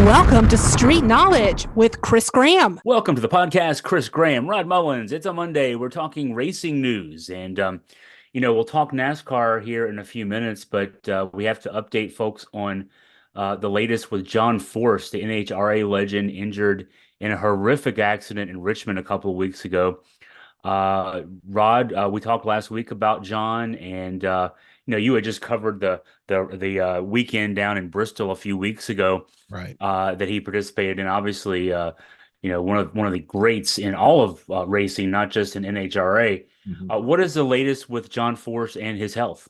Welcome to Street Knowledge with Chris Graham. Welcome to the podcast, Chris Graham, Rod Mullins. It's a Monday. We're talking racing news, and we'll talk NASCAR here in a few minutes, but we have to update folks on the latest with John Force, the NHRA legend, injured in a horrific accident in Richmond a couple of weeks ago. Rod, we talked last week about John, and you had just covered the weekend down in Bristol a few weeks ago, right? That he participated in. Obviously, one of the greats in all of racing, not just in NHRA. What is the latest with John Force and his health?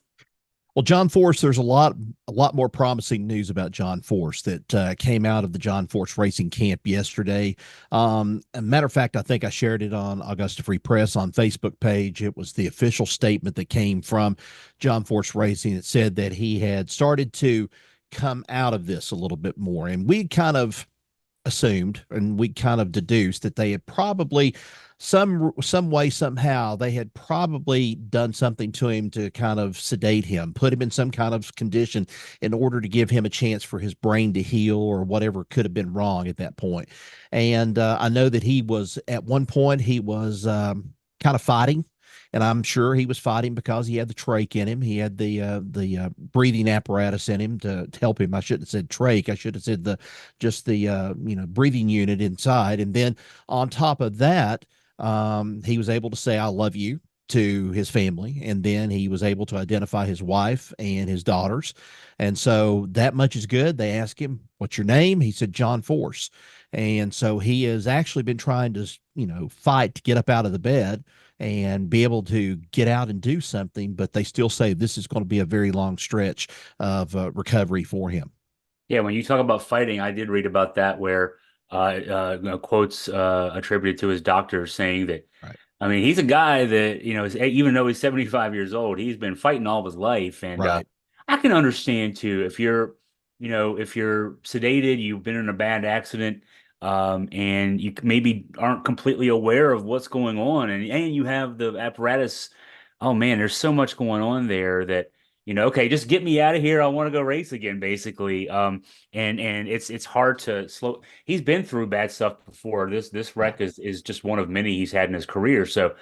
Well, John Force, there's a lot more promising news about John Force that came out of the John Force Racing camp yesterday. A matter of fact, I think I shared it on Augusta Free Press on Facebook page. It was the official statement that came from John Force Racing. It said that he had started to come out of this a little bit more, and we kind of assumed and we kind of deduced that they had probably some way, somehow, they had probably done something to him to kind of sedate him, put him in some kind of condition in order to give him a chance for his brain to heal or whatever could have been wrong at that point. And I know that he was, at one point, he was kind of fighting. And I'm sure he was fighting because he had the trach in him. He had the breathing apparatus in him to help him. I shouldn't have said trach. I should have said the breathing unit inside. And then on top of that, he was able to say, "I love you" to his family. And then he was able to identify his wife and his daughters. And so that much is good. They asked him, "What's your name?" He said, "John Force." And so he has actually been trying to, fight to get up out of the bed and be able to get out and do something. But they still say this is going to be a very long stretch of recovery for him. Yeah, when you talk about fighting, I did read about that where quotes attributed to his doctor saying that, right. I mean, he's a guy that, even though he's 75 years old, he's been fighting all of his life. And right. I can understand too, if you're sedated, you've been in a bad accident, and you maybe aren't completely aware of what's going on, and you have the apparatus. Oh man, there's so much going on there that, okay, just get me out of here. I want to go race again, basically. And it's hard to slow. He's been through bad stuff before. This wreck is just one of many he's had in his career. So,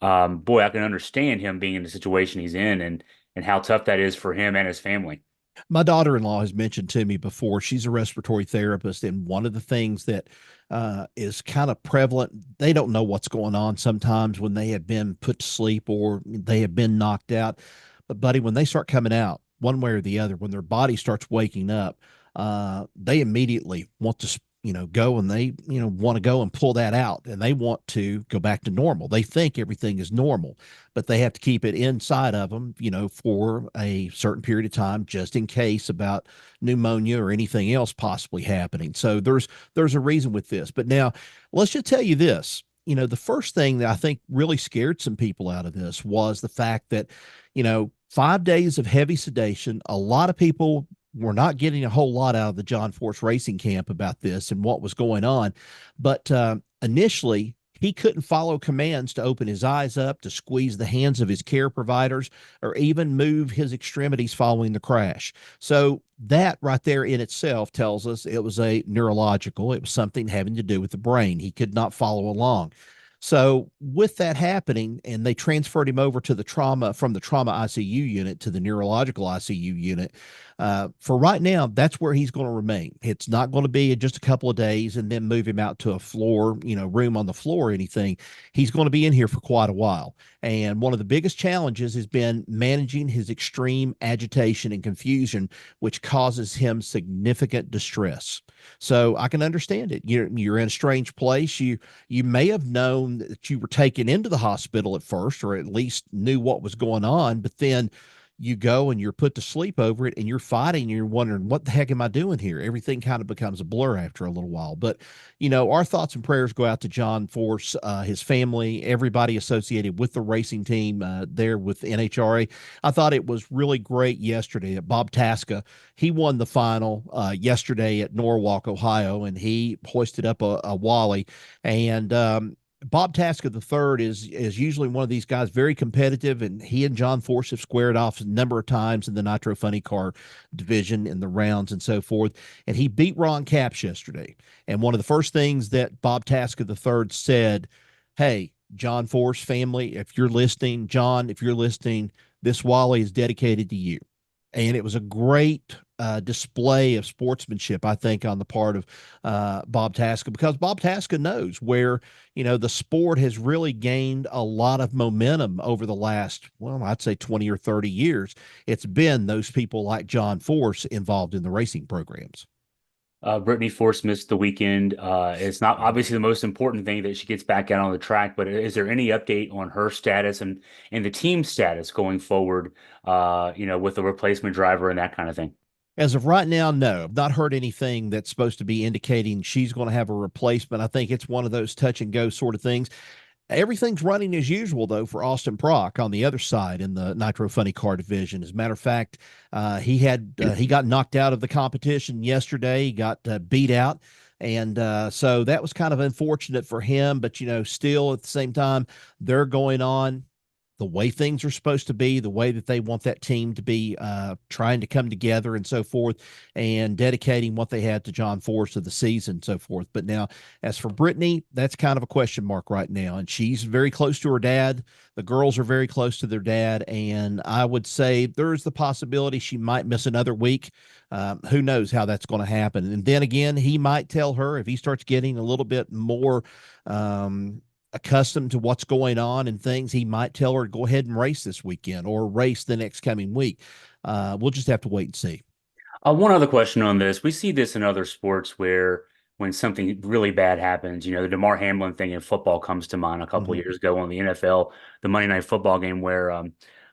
boy, I can understand him being in the situation he's in, and how tough that is for him and his family. My daughter-in-law has mentioned to me before, she's a respiratory therapist, and one of the things that is kind of prevalent, they don't know what's going on sometimes when they have been put to sleep or they have been knocked out. But, buddy, when they start coming out, one way or the other, when their body starts waking up, they immediately want to, go, and they, want to go and pull that out, and they want to go back to normal. They think everything is normal, but they have to keep it inside of them, for a certain period of time, just in case about pneumonia or anything else possibly happening. So there's a reason with this. But now let's just tell you this. The first thing that I think really scared some people out of this was the fact that, 5 days of heavy sedation. A lot of people were not getting a whole lot out of the John Force Racing camp about this and what was going on. But initially, he couldn't follow commands to open his eyes up, to squeeze the hands of his care providers, or even move his extremities following the crash. So that right there in itself tells us it was it was something having to do with the brain. He could not follow along. So with that happening, and they transferred him over to from the trauma ICU unit to the neurological ICU unit. For right now, that's where he's going to remain. It's not going to be just a couple of days and then move him out to a floor, room on the floor or anything. He's going to be in here for quite a while. And one of the biggest challenges has been managing his extreme agitation and confusion, which causes him significant distress. So I can understand it. You're in a strange place. You may have known that you were taken into the hospital at first, or at least knew what was going on, but then you go and you're put to sleep over it, and you're fighting, and you're wondering, what the heck am I doing here? Everything kind of becomes a blur after a little while. But, our thoughts and prayers go out to John Force, his family, everybody associated with the racing team there with NHRA. I thought it was really great yesterday that Bob Tasca, he won the final yesterday at Norwalk, Ohio, and he hoisted up a Wally. And Bob Taska III is usually one of these guys, very competitive, and he and John Force have squared off a number of times in the Nitro Funny Car division in the rounds and so forth. And he beat Ron Capps yesterday. And one of the first things that Bob Taska III said, hey, John Force family, if you're listening, John, if you're listening, this Wally is dedicated to you. And it was a great display of sportsmanship, I think, on the part of Bob Taska, because Bob Taska knows where, the sport has really gained a lot of momentum over the last, well, I'd say 20 or 30 years. It's been those people like John Force involved in the racing programs. Brittany Force missed the weekend. It's not obviously the most important thing that she gets back out on the track, but is there any update on her status and the team status going forward, with the replacement driver and that kind of thing? As of right now, no. I've not heard anything that's supposed to be indicating she's going to have a replacement. I think it's one of those touch and go sort of things. Everything's running as usual, though, for Austin Prock on the other side in the Nitro Funny Car division. As a matter of fact, he got knocked out of the competition yesterday. He got beat out. And so that was kind of unfortunate for him. But, still at the same time, they're going on the way things are supposed to be, the way that they want that team to be, trying to come together and so forth, and dedicating what they had to John Force of the season and so forth. But now, as for Brittany, that's kind of a question mark right now. And she's very close to her dad. The girls are very close to their dad. And I would say there's the possibility she might miss another week. Who knows how that's going to happen. And then again, he might tell her, if he starts getting a little bit more accustomed to what's going on and things, he might tell her to go ahead and race this weekend or race the next coming week. We'll just have to wait and see. One other question on this. We see this in other sports where when something really bad happens, the Damar Hamlin thing in football comes to mind a couple of years ago on the NFL, the Monday Night Football game where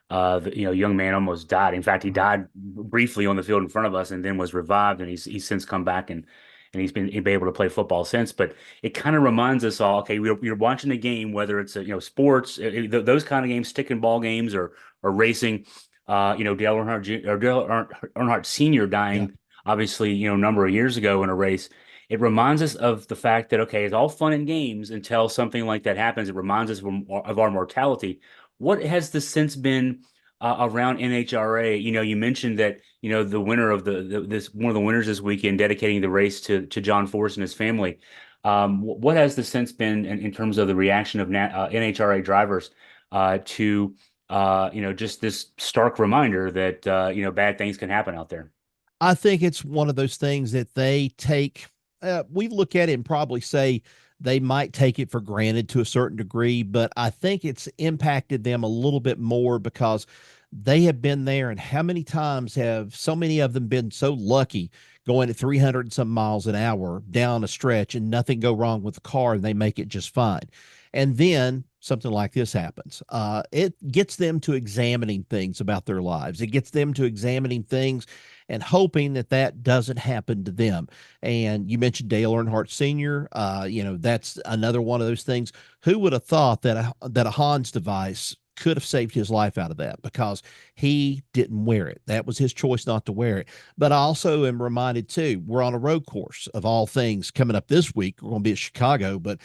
young man almost died. In fact, he died briefly on the field in front of us and then was revived, and he's since come back and he's been able to play football since. But it kind of reminds us all, okay, you're watching a game, whether it's sports, those kind of games, stick and ball games, or racing. Dale Earnhardt Sr. dying, obviously, a number of years ago in a race. It reminds us of the fact that, okay, it's all fun and games until something like that happens. It reminds us of our mortality. What has the sense been around NHRA? You mentioned that, the winner of this one of the winners this weekend dedicating the race to John Force and his family. What has the sense been in terms of the reaction of NHRA drivers to just this stark reminder that bad things can happen out there? I think it's one of those things that they take. We look at it and probably say they might take it for granted to a certain degree, but I think it's impacted them a little bit more because they have been there. And how many times have so many of them been so lucky going at 300 and some miles an hour down a stretch and nothing go wrong with the car and they make it just fine. And then something like this happens. It gets them to examining things about their lives. It gets them to examining things and hoping that that doesn't happen to them. And you mentioned Dale Earnhardt Sr. That's another one of those things. Who would have thought that a Hans device could have saved his life out of that, because he didn't wear it. That was his choice not to wear it. But I also am reminded too, we're on a road course of all things coming up this week. We're going to be at Chicago, but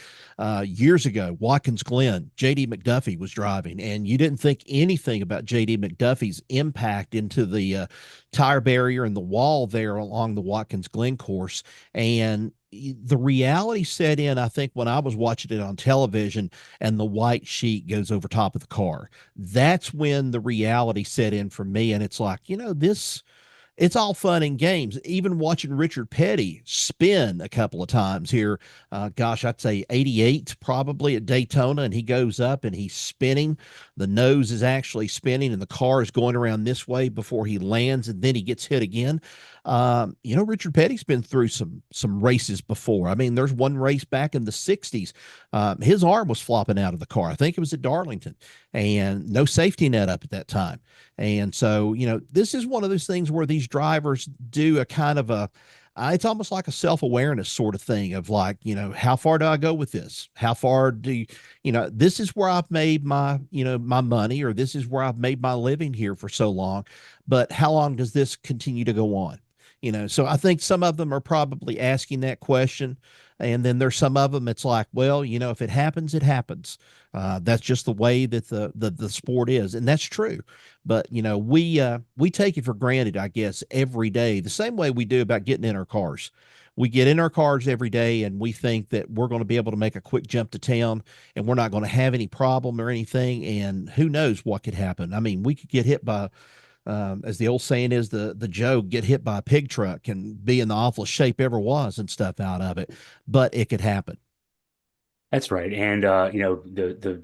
years ago, Watkins Glen, J.D. McDuffie was driving, and you didn't think anything about J.D. McDuffie's impact into the tire barrier and the wall there along the Watkins Glen course. And the reality set in, I think, when I was watching it on television and the white sheet goes over top of the car. That's when the reality set in for me. And it's like, it's all fun and games. Even watching Richard Petty spin a couple of times here, I'd say 88 probably at Daytona, and he goes up and he's spinning. The nose is actually spinning and the car is going around this way before he lands, and then he gets hit again. Richard Petty's been through some races before. I mean, there's one race back in the 60s. His arm was flopping out of the car. I think it was at Darlington, and no safety net up at that time. And so, this is one of those things where these drivers do a kind of it's almost like a self-awareness sort of thing of like, how far do I go with this? How far this is where I've made my money, or this is where I've made my living here for so long, but how long does this continue to go on? So I think some of them are probably asking that question. And then there's some of them, it's like, well, if it happens, it happens. That's just the way that the sport is. And that's true. But, we take it for granted, I guess, every day, the same way we do about getting in our cars. We get in our cars every day and we think that we're going to be able to make a quick jump to town and we're not going to have any problem or anything. And who knows what could happen. I mean, we could get hit by, as the old saying is, the joke, get hit by a pig truck and be in the awfulest shape ever was and stuff out of it. But it could happen. That's right. And the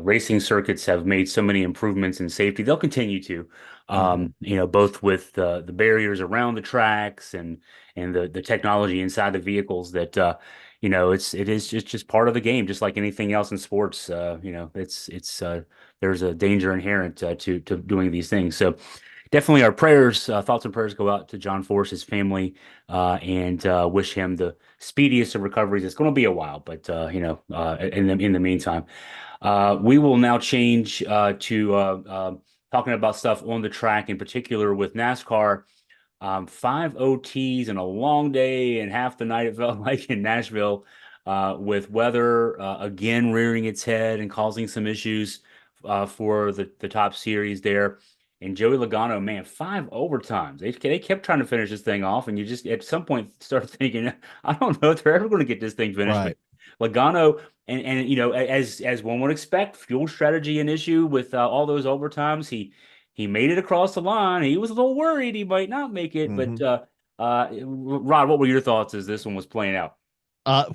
racing circuits have made so many improvements in safety. They'll continue to, both with the barriers around the tracks and the technology inside the vehicles that it is just part of the game, just like anything else in sports. It's there's a danger inherent to doing these things. So definitely our prayers, thoughts and prayers go out to John Force, his family, and wish him the speediest of recoveries. It's going to be a while, but in the meantime, we will now change to talking about stuff on the track, in particular with NASCAR. 5 OTs and a long day and half the night it felt like in Nashville, with weather again rearing its head and causing some issues for the top series there. And Joey Logano, man, 5 overtimes. They kept trying to finish this thing off, and you just at some point start thinking, I don't know if they're ever going to get this thing finished. Right. Logano, and as one would expect, fuel strategy an issue with all those overtimes. He made it across the line. He was a little worried he might not make it, but Rod, what were your thoughts as this one was playing out?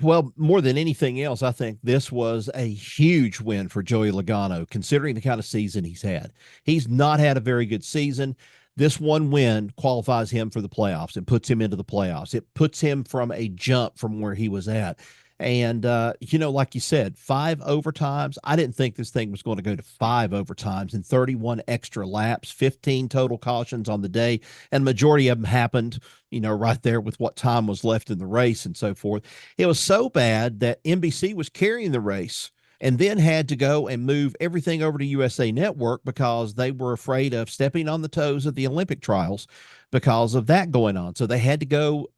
Well, more than anything else, I think this was a huge win for Joey Logano, considering the kind of season he's had. He's not had a very good season. This one win qualifies him for the playoffs and puts him into the playoffs. It puts him from a jump from where he was at. And, like you said, 5 overtimes. I didn't think this thing was going to go to 5 overtimes and 31 extra laps, 15 total cautions on the day. And majority of them happened, right there with what time was left in the race and so forth. It was so bad that NBC was carrying the race and then had to go and move everything over to USA Network because they were afraid of stepping on the toes of the Olympic trials because of that going on. So they had to go,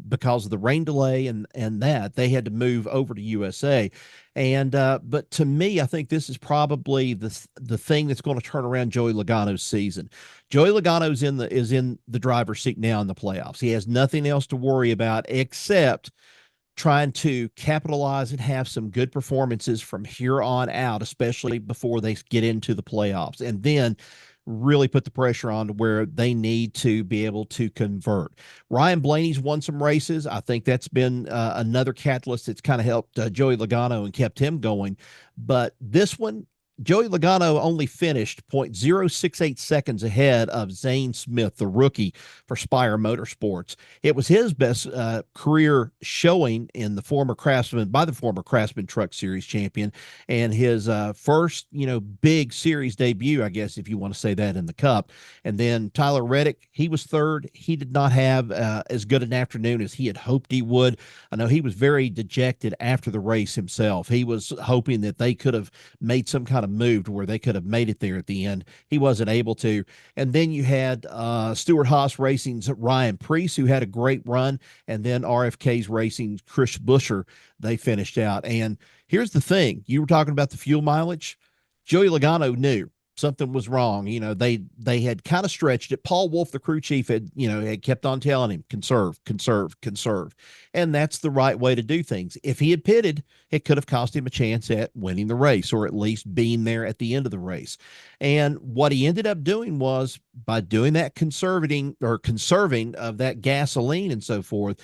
because of the rain delay and that, they had to move over to USA. And but to me, I think this is probably the thing that's going to turn around Joey Logano's season. Joey Logano's is in the driver's seat now in the playoffs. He has nothing else to worry about except trying to capitalize and have some good performances from here on out, especially before they get into the playoffs, and then really put the pressure on to where they need to be able to convert. Ryan Blaney's won some races. I think that's been another catalyst that's kind of helped Joey Logano and kept him going. But this one, Joey Logano only finished 0.068 seconds ahead of Zane Smith, the rookie for Spire Motorsports. It was his best career showing in the former Craftsman Truck Series champion, and his first, big series debut, I guess, if you want to say that, in the Cup. And then Tyler Reddick, he was third. He did not have as good an afternoon as he had hoped he would. I know he was very dejected after the race himself. He was hoping that they could have made some kind of moved where they could have made it there at the end. He wasn't able to. And then you had Stewart Haas Racing's Ryan Preece, who had a great run, and then RFK's Racing's Chris Buescher. They finished out. And here's the thing. You were talking about the fuel mileage. Joey Logano knew something was wrong. They had kind of stretched it. Paul Wolf, the crew chief, had kept on telling him, conserve. And that's the right way to do things. If he had pitted, it could have cost him a chance at winning the race, or at least being there at the end of the race. And what he ended up doing was, by doing that conserving of that gasoline and so forth,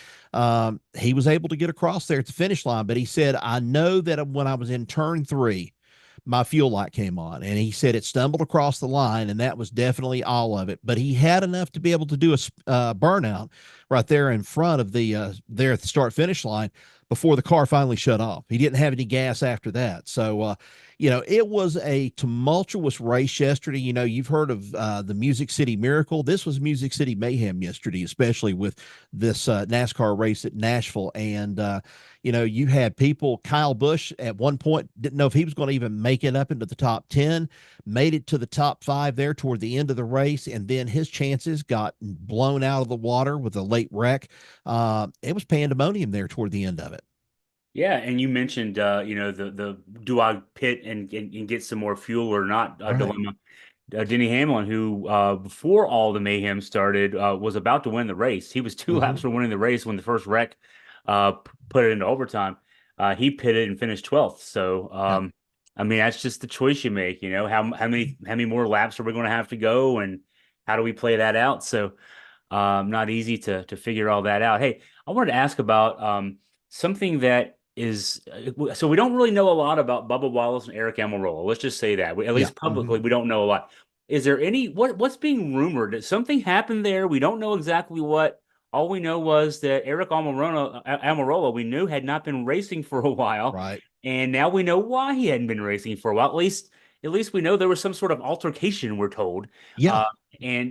he was able to get across there at the finish line. But he said, I know that when I was in turn 3, my fuel light came on, and he said it stumbled across the line, and that was definitely all of it. But he had enough to be able to do a burnout right there in front of there at the start finish line before the car finally shut off. He didn't have any gas after that. So, It was a tumultuous race yesterday. You've heard of the Music City Miracle. This was Music City Mayhem yesterday, especially with this NASCAR race at Nashville. And, you had people, Kyle Busch at one point didn't know if he was going to even make it up into the top 10, made it to the top 5 there toward the end of the race. And then his chances got blown out of the water with a late wreck. It was pandemonium there toward the end of it. Yeah, and you mentioned the do I pit and get some more fuel or not Right. dilemma. Denny Hamlin, who before all the mayhem started, was about to win the race. He was 2 laps from winning the race when the first wreck put it into overtime. He pitted and finished 12th. So, Yep. I mean, that's just the choice you make. How many more laps are we going to have to go, and how do we play that out? So, not easy to figure all that out. Hey, I wanted to ask about something that is so we don't really know a lot about Bubba Wallace and Aric Almirola. Let's just say that at least publicly we don't know a lot. Is there what's being rumored? That something happened there? We don't know exactly what. All we know was that Aric Almirola we knew had not been racing for a while, Right. and now we know why he hadn't been racing for a while. At least we know there was some sort of altercation. We're told, Yeah.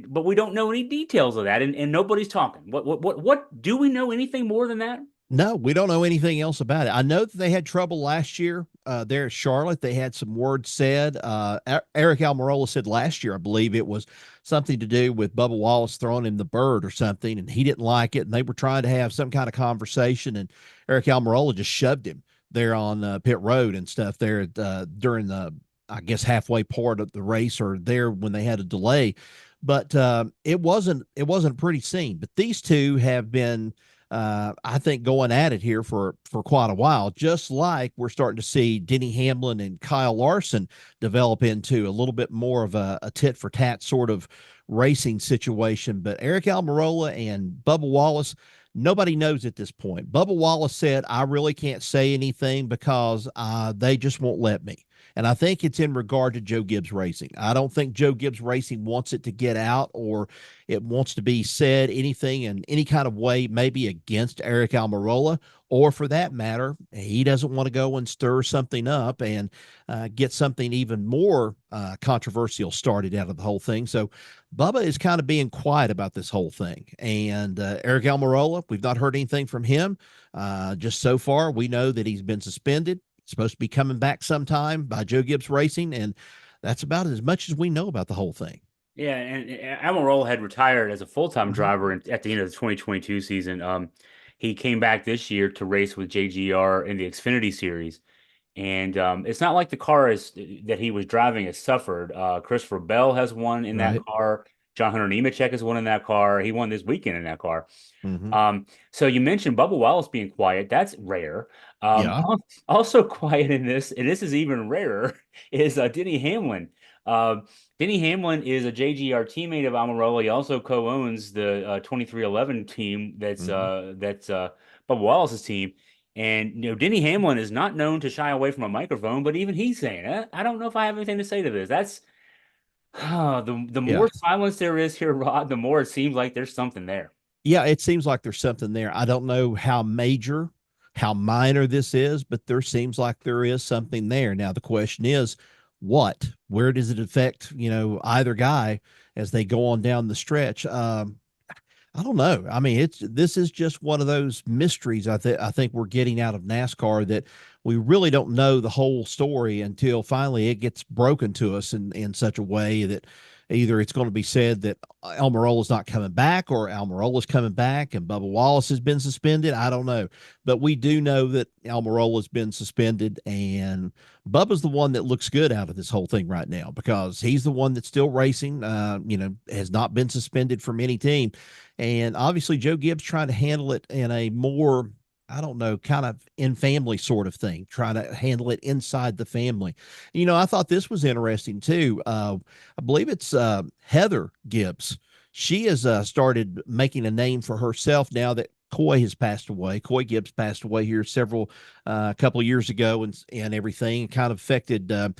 but we don't know any details of that, and nobody's talking. What do we know anything more than that? No, we don't know anything else about it. I know that they had trouble last year there at Charlotte. They had some words said. Aric Almirola said last year, I believe it was something to do with Bubba Wallace throwing him the bird or something, and he didn't like it. And they were trying to have some kind of conversation, and Aric Almirola just shoved him there on pit road and stuff there during the, I guess, halfway part of the race or there when they had a delay. But it wasn't a pretty scene. But these two have been I think going at it here for quite a while, just like we're starting to see Denny Hamlin and Kyle Larson develop into a little bit more of a tit for tat sort of racing situation. But Aric Almirola and Bubba Wallace, nobody knows at this point. Bubba Wallace said, I really can't say anything because they just won't let me. And I think it's in regard to Joe Gibbs Racing. I don't think Joe Gibbs Racing wants it to get out or it wants to be said anything in any kind of way, maybe against Aric Almirola, or for that matter, he doesn't want to go and stir something up and get something even more controversial started out of the whole thing. So Bubba is kind of being quiet about this whole thing. And Aric Almirola, we've not heard anything from him. Just so far, we know that he's been suspended. Supposed to be coming back sometime by Joe Gibbs Racing, and that's about as much as we know about the whole thing. Yeah, and Almirola had retired as a full-time driver at the end of the 2022 season. He came back this year to race with JGR in the Xfinity Series, and it's not like the car that he was driving has suffered. Christopher Bell has won in that car. John Hunter Nemechek has won in that car. He won this weekend in that car. So you mentioned Bubba Wallace being quiet. That's rare. Also quiet in this, and this is even rarer, is Denny Hamlin. Denny Hamlin is a JGR teammate of Almirola. He also co-owns the 2311 team that's Bubba Wallace's team. And Denny Hamlin is not known to shy away from a microphone, but even he's saying, I don't know if I have anything to say to this. That's the more silence there is here, Rod, the more it seems like there's something there. Yeah, it seems like there's something there. I don't know how major, how minor this is, but there seems like there is something there. Now, the question is, where does it affect, either guy as they go on down the stretch? I don't know. I mean, this is just one of those mysteries I think we're getting out of NASCAR that we really don't know the whole story until finally it gets broken to us in such a way that either it's going to be said that Almirola's not coming back or Almirola's coming back and Bubba Wallace has been suspended. I don't know. But we do know that Almirola's been suspended and Bubba's the one that looks good out of this whole thing right now because he's the one that's still racing, has not been suspended from any team. And obviously Joe Gibbs trying to handle it in a more, I don't know, kind of in family sort of thing, trying to handle it inside the family. I thought this was interesting too. I believe it's Heather Gibbs. She has started making a name for herself now that Coy has passed away. Coy Gibbs passed away here couple of years ago and everything kind of affected the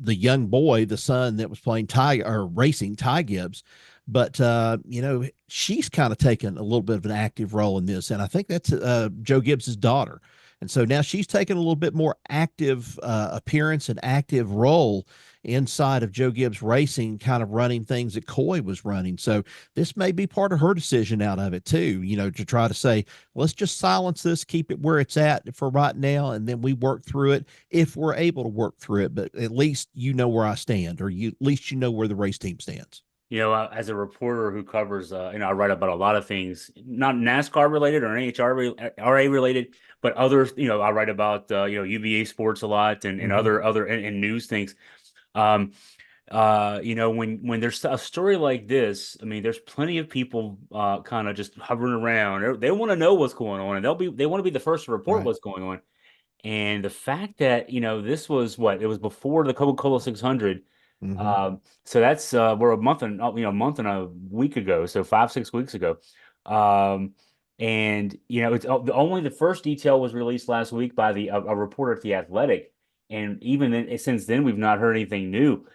young boy, the son that was playing racing Ty Gibbs. But, she's kind of taken a little bit of an active role in this. And I think that's Joe Gibbs's daughter. And so now she's taken a little bit more active appearance and active role inside of Joe Gibbs Racing, kind of running things that Coy was running. So this may be part of her decision out of it too, to try to say, let's just silence this, keep it where it's at for right now, and then we work through it if we're able to work through it. But at least where I stand, or at least where the race team stands. As a reporter who covers, I write about a lot of things, not NASCAR related or NHRA related, but others. I write about, UVA sports a lot and other and news things. When there's a story like this, I mean, there's plenty of people kind of just hovering around. They want to know what's going on, and they want to be the first to report what's going on. And the fact that, this was it was before the Coca-Cola 600. So that's we're a month and a week ago, so 5-6 weeks ago. And it's only the first detail was released last week by a reporter at The Athletic, and even then, since then we've not heard anything new.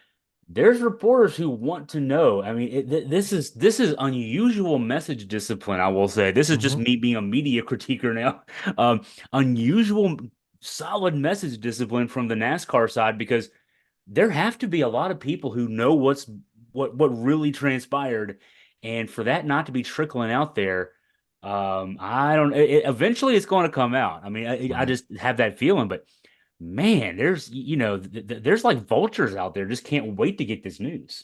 There's reporters who want to know. I mean, this is unusual message discipline. I will say this is just me being a media critiquer now. Unusual, solid message discipline from the NASCAR side, because there have to be a lot of people who know what really transpired, and for that not to be trickling out there, I don't. Eventually, it's going to come out. I mean, I just have that feeling, but. Man, there's there's like vultures out there just can't wait to get this news.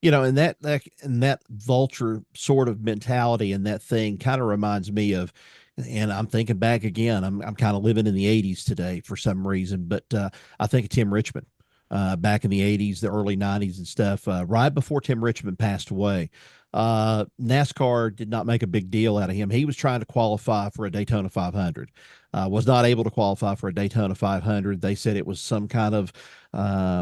And that vulture sort of mentality and that thing kind of reminds me of, and I'm thinking back again. I'm kind of living in the '80s today for some reason, but I think of Tim Richmond. Back in the '80s, the early '90s and stuff, right before Tim Richmond passed away. NASCAR did not make a big deal out of him. He was trying to qualify for a Daytona 500, was not able to qualify for a Daytona 500. They said it was some kind of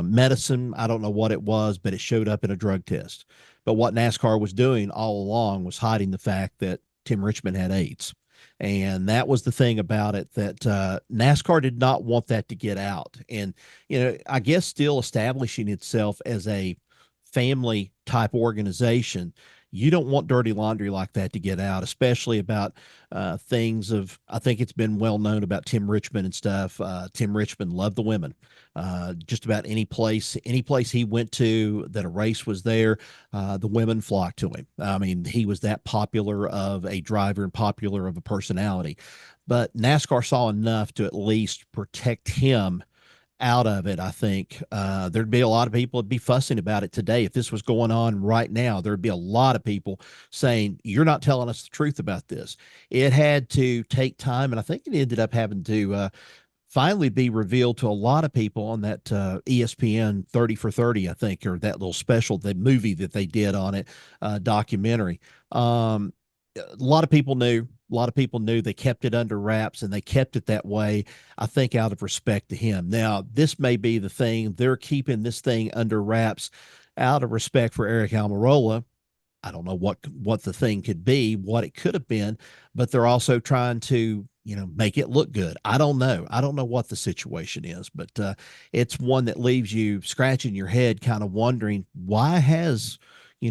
medicine. I don't know what it was, but it showed up in a drug test. But what NASCAR was doing all along was hiding the fact that Tim Richmond had AIDS. And that was the thing about it, that NASCAR did not want that to get out. And, I guess still establishing itself as a family type organization, you don't want dirty laundry like that to get out, especially about things of, I think it's been well known about Tim Richmond and stuff. Tim Richmond loved the women. Just about any place he went to that a race was there, the women flocked to him. I mean, he was that popular of a driver and popular of a personality. But NASCAR saw enough to at least protect him out of it. I think there'd be a lot of people that'd be fussing about it today. If this was going on right now, there'd be a lot of people saying, you're not telling us the truth about this. It had to take time, and I think it ended up having to finally be revealed to a lot of people on that ESPN 30 for 30, I think, or that little special, the movie that they did on it, documentary. A lot of people knew. A lot of people knew. They kept it under wraps, and they kept it that way, I think, out of respect to him. Now, this may be the thing. They're keeping this thing under wraps out of respect for Aric Almirola. I don't know what the thing could be, what it could have been, but they're also trying to, make it look good. I don't know. I don't know what the situation is, but it's one that leaves you scratching your head, kind of wondering, why has,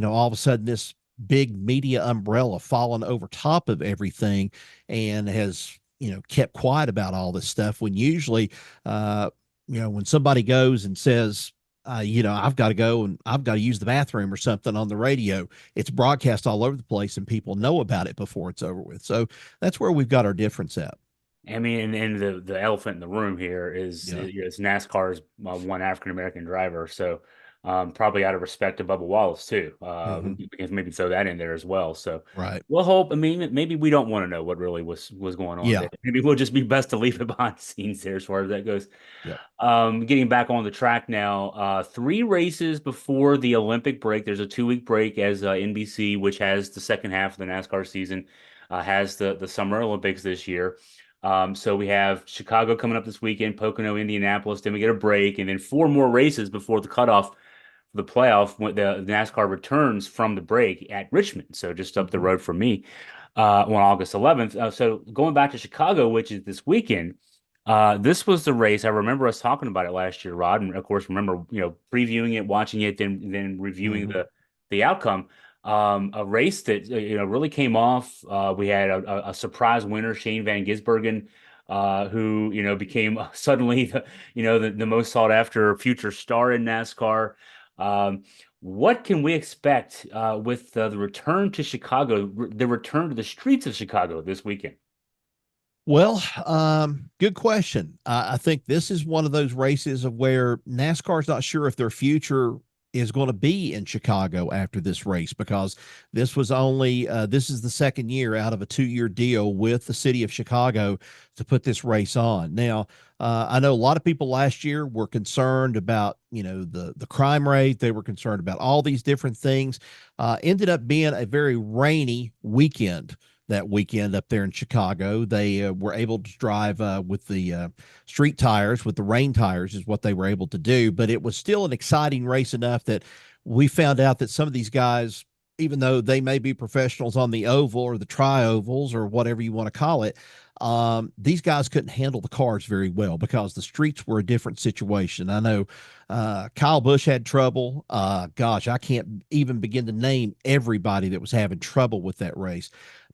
all of a sudden this big media umbrella fallen over top of everything and has, kept quiet about all this stuff, when usually, when somebody goes and says, I've got to go and I've got to use the bathroom or something on the radio, it's broadcast all over the place and people know about it before it's over with. So that's where we've got our difference at. I mean, and the elephant in the room here is it's NASCAR's one African-American driver. So probably out of respect to Bubba Wallace too. We can maybe throw that in there as well. So right. We'll hope. I mean, maybe we don't want to know what really was going on there. Maybe we'll just be best to leave it behind the scenes there as far as that goes. Getting back on the track now, 3 races before the Olympic break. There's a 2-week break as NBC, which has the second half of the NASCAR season, has the Summer Olympics this year. So we have Chicago coming up this weekend, Pocono, Indianapolis, then we get a break, and then 4 more races before the cutoff for the playoff when the NASCAR returns from the break at Richmond. So just up the road from me on August 11th. So going back to Chicago, which is this weekend, this was the race. I remember us talking about it last year, Rod, and of course, remember, previewing it, watching it, then reviewing the outcome. A race that really came off. We had a surprise winner, Shane Van Gisbergen, who, became suddenly the most sought after future star in NASCAR. Um, what can we expect with the return to Chicago, the return to the streets of Chicago this weekend? Well, good question. I think this is one of those races of where NASCAR's not sure if their future is going to be in Chicago after this race, because this was only this is the second year out of a 2-year deal with the city of Chicago to put this race on. Now, I know a lot of people last year were concerned about the crime rate. They were concerned about all these different things. Ended up being a very rainy weekend that weekend up there in Chicago. They were able to drive with the street tires, with the rain tires is what they were able to do. But it was still an exciting race enough that we found out that some of these guys, even though they may be professionals on the oval or the tri-ovals or whatever you want to call it, these guys couldn't handle the cars very well because the streets were a different situation. I know Kyle Busch had trouble. Gosh, I can't even begin to name everybody that was having trouble with that race.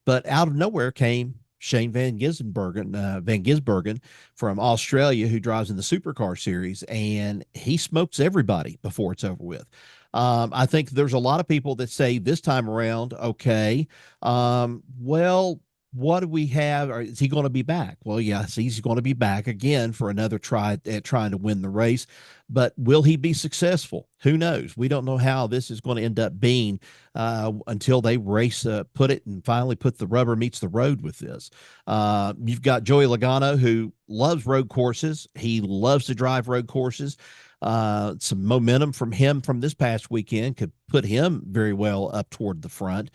But out of nowhere came Shane Van Gisbergen from Australia, who drives in the Supercar Series, and he smokes everybody before it's over with. I think there's a lot of people that say this time around, okay, well, what do we have? Or is he going to be back? Well, yes, he's going to be back again for another try at trying to win the race. But will he be successful? Who knows? We don't know how this is going to end up being until they race, put it and finally put the rubber meets the road with this. You've got Joey Logano, who loves road courses. He loves to drive road courses. Some momentum from him from this past weekend could put him very well up toward the front.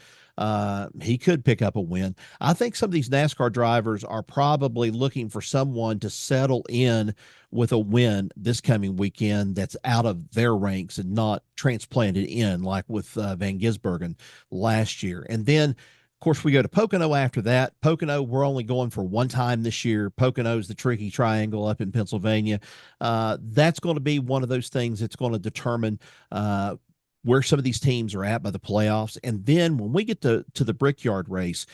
He could pick up a win. I think some of these NASCAR drivers are probably looking for someone to settle in with a win this coming weekend that's out of their ranks and not transplanted in like with Van Gisbergen last year. And then, of course, we go to Pocono after that. Pocono, we're only going for one time this year. Pocono is the tricky triangle up in Pennsylvania. That's going to be one of those things that's going to determine where some of these teams are at by the playoffs. And then when we get to the Brickyard race,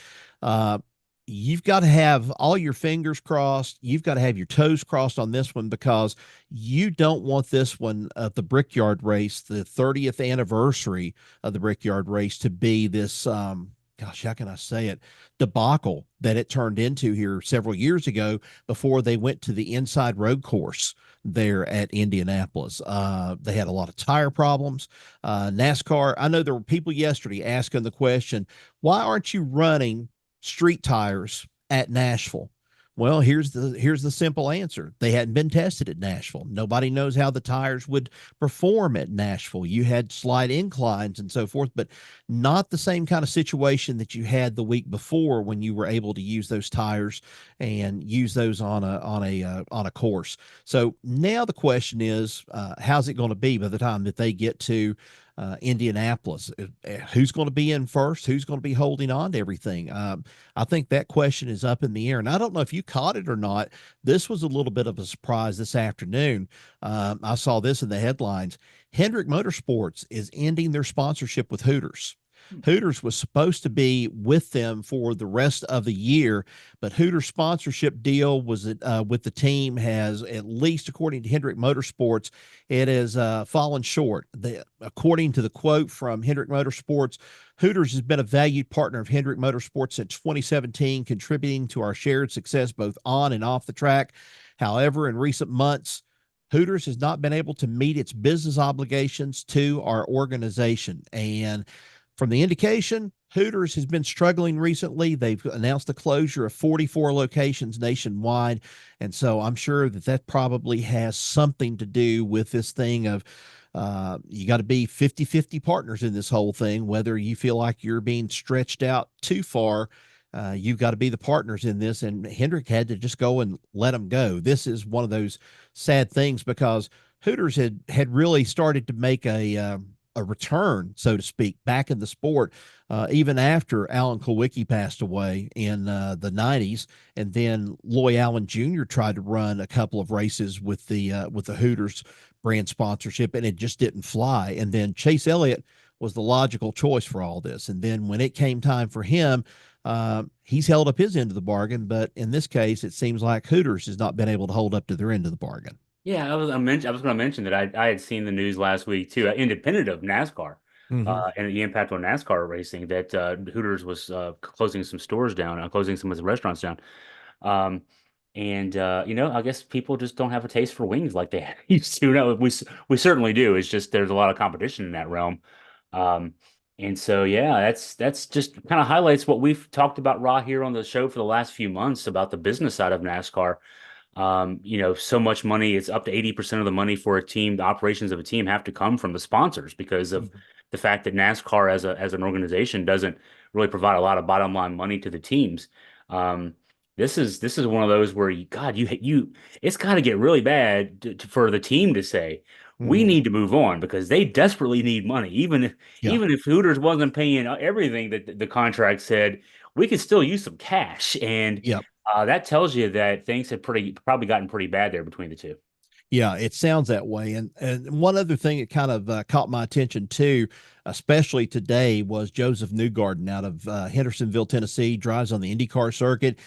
you've got to have all your fingers crossed. You've got to have your toes crossed on this one, because you don't want this one of the Brickyard race, the 30th anniversary of the Brickyard race, to be this, gosh, how can I say it, debacle that it turned into here several years ago before they went to the inside road course there at Indianapolis. They had a lot of tire problems. NASCAR, I know there were people yesterday asking the question, why aren't you running street tires at Nashville? Well, here's the simple answer. They hadn't been tested at Nashville. Nobody knows how the tires would perform at Nashville. You had slight inclines and so forth, but not the same kind of situation that you had the week before when you were able to use those tires and use those on a course. So now the question is, how's it going to be by the time that they get to Indianapolis? Who's going to be in first? Who's going to be holding on to everything? I think that question is up in the air. And I don't know if you caught it or not. This was a little bit of a surprise this afternoon. I saw this in the headlines. Hendrick Motorsports is ending their sponsorship with Hooters. Hooters was supposed to be with them for the rest of the year, but Hooters sponsorship deal was with the team has, at least according to Hendrick Motorsports, it has fallen short. According to the quote from Hendrick Motorsports, Hooters has been a valued partner of Hendrick Motorsports since 2017, contributing to our shared success both on and off the track. However, in recent months, Hooters has not been able to meet its business obligations to our organization. And from the indication, Hooters has been struggling recently. They've announced the closure of 44 locations nationwide. And so I'm sure that probably has something to do with this thing of you got to be 50-50 partners in this whole thing. Whether you feel like you're being stretched out too far, you've got to be the partners in this. And Hendrick had to just go and let them go. This is one of those sad things, because Hooters had really started to make a return, so to speak, back in the sport, even after Alan Kulwicki passed away in the 90s. And then Loy Allen Jr. tried to run a couple of races with the Hooters brand sponsorship, and it just didn't fly. And then Chase Elliott was the logical choice for all this. And then when it came time for him, He's held up his end of the bargain, but in this case, it seems like Hooters has not been able to hold up to their end of the bargain. Yeah, I was going to mention that I had seen the news last week too, independent of NASCAR, Hmm. and the impact on NASCAR racing that Hooters was closing some stores down, closing some of the restaurants down. Um, and I guess people just don't have a taste for wings like they used to. No, we certainly do. It's just there's a lot of competition in that realm. Um, and so yeah, that's just kind of highlights what we've talked about raw here on the show for the last few months about the business side of NASCAR. So much money, it's up to 80% of the money for a team, the operations of a team have to come from the sponsors because of the fact that NASCAR as an organization doesn't really provide a lot of bottom line money to the teams. Um, this is one of those where it's got to get really bad for the team to say we Hmm. need to move on because they desperately need money. Yeah. Even if Hooters wasn't paying everything that the contract said, we could still use some cash. And Yep. that tells you that things have probably gotten pretty bad there between the two. Yeah, it sounds that way. And one other thing that kind of caught my attention too, especially today, was Joseph Newgarden out of Hendersonville, Tennessee, drives on the IndyCar circuit.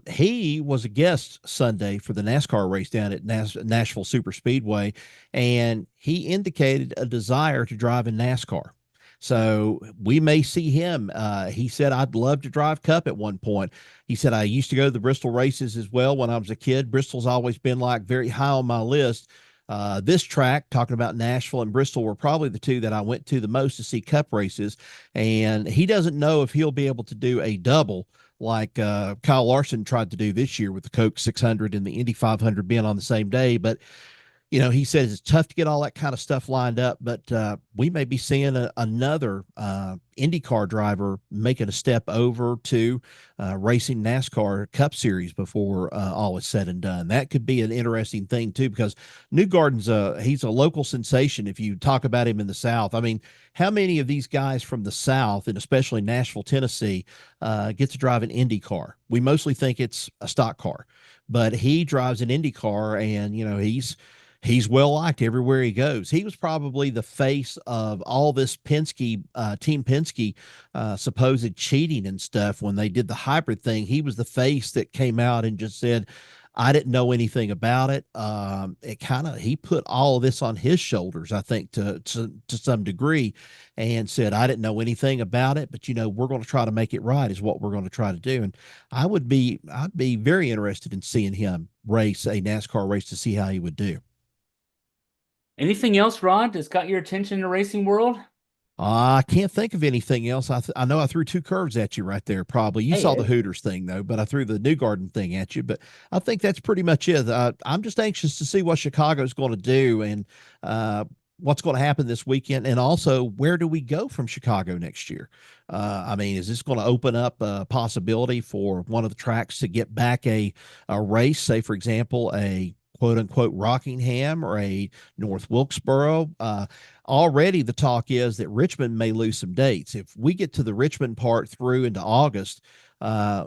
He was a guest Sunday for the NASCAR race down at Nashville Super Speedway, and he indicated a desire to drive in NASCAR. So we may see him. He said, I'd love to drive Cup at one point. He said, I used to go to the Bristol races as well when I was a kid. Bristol's always been like very high on my list. This track, talking about Nashville and Bristol, were probably the two that I went to the most to see Cup races. And he doesn't know if he'll be able to do a double like Kyle Larson tried to do this year with the Coke 600 and the Indy 500 being on the same day. But he says it's tough to get all that kind of stuff lined up, but we may be seeing another IndyCar driver making a step over to racing NASCAR Cup Series before all is said and done. That could be an interesting thing too, because Newgarden's he's a local sensation. If you talk about him in the South, I mean, how many of these guys from the South, and especially Nashville, Tennessee, get to drive an IndyCar? We mostly think it's a stock car, but he drives an IndyCar, and he's well liked everywhere he goes. He was probably the face of all this Team Penske, supposed cheating and stuff when they did the hybrid thing. He was the face that came out and just said, I didn't know anything about it. He put all of this on his shoulders, I think, to some degree, and said, I didn't know anything about it, but we're going to try to make it right is what we're going to try to do. And I'd be very interested in seeing him race a NASCAR race to see how he would do. Anything else, Rod, that's got your attention in the racing world? I can't think of anything else. I know I threw two curves at you right there. Probably you saw the Hey, Hooters thing though, but I threw the Newgarden thing at you. But I think that's pretty much it. I'm just anxious to see what Chicago's going to do and what's going to happen this weekend, and also where do we go from Chicago next year? I mean, is this going to open up a possibility for one of the tracks to get back a race? Say, for example, a quote unquote Rockingham or a North Wilkesboro. Already the talk is that Richmond may lose some dates. If we get to the Richmond part through into August,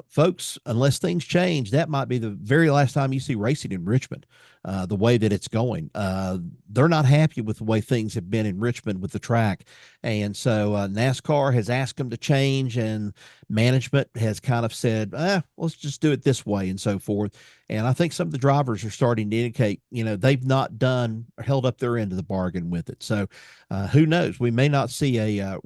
folks, unless things change, that might be the very last time you see racing in Richmond. The way that it's going, they're not happy with the way things have been in Richmond with the track, and so NASCAR has asked them to change, and management has kind of said, let's just do it this way, and so forth. And I think some of the drivers are starting to indicate, they've not held up their end of the bargain with it. So who knows? We may not see a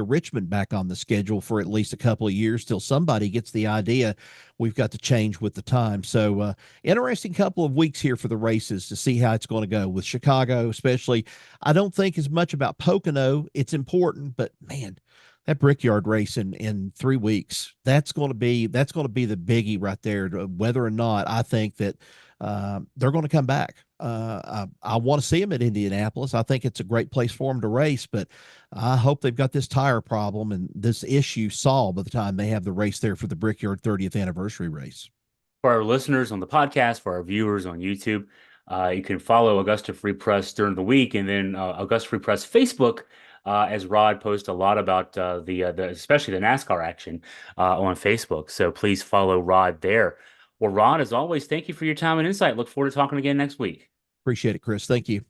Richmond back on the schedule for at least a couple of years till somebody gets the idea we've got to change with the time. So interesting couple of weeks here for the races to see how it's going to go with Chicago, especially. I don't think as much about Pocono. It's important, but man, that Brickyard race in 3 weeks, that's going to be the biggie right there. Whether or not I think that they're going to come back. I want to see them at Indianapolis. I think it's a great place for them to race, but I hope they've got this tire problem and this issue solved by the time they have the race there for the Brickyard 30th anniversary race. for our listeners on the podcast, for our viewers on YouTube, you can follow Augusta Free Press during the week, and then Augusta Free Press Facebook, as Rod posts a lot about the especially the NASCAR action on Facebook. So please follow Rod there. Well, Rod, as always, thank you for your time and insight. Look forward to talking again next week. Appreciate it, Chris. Thank you.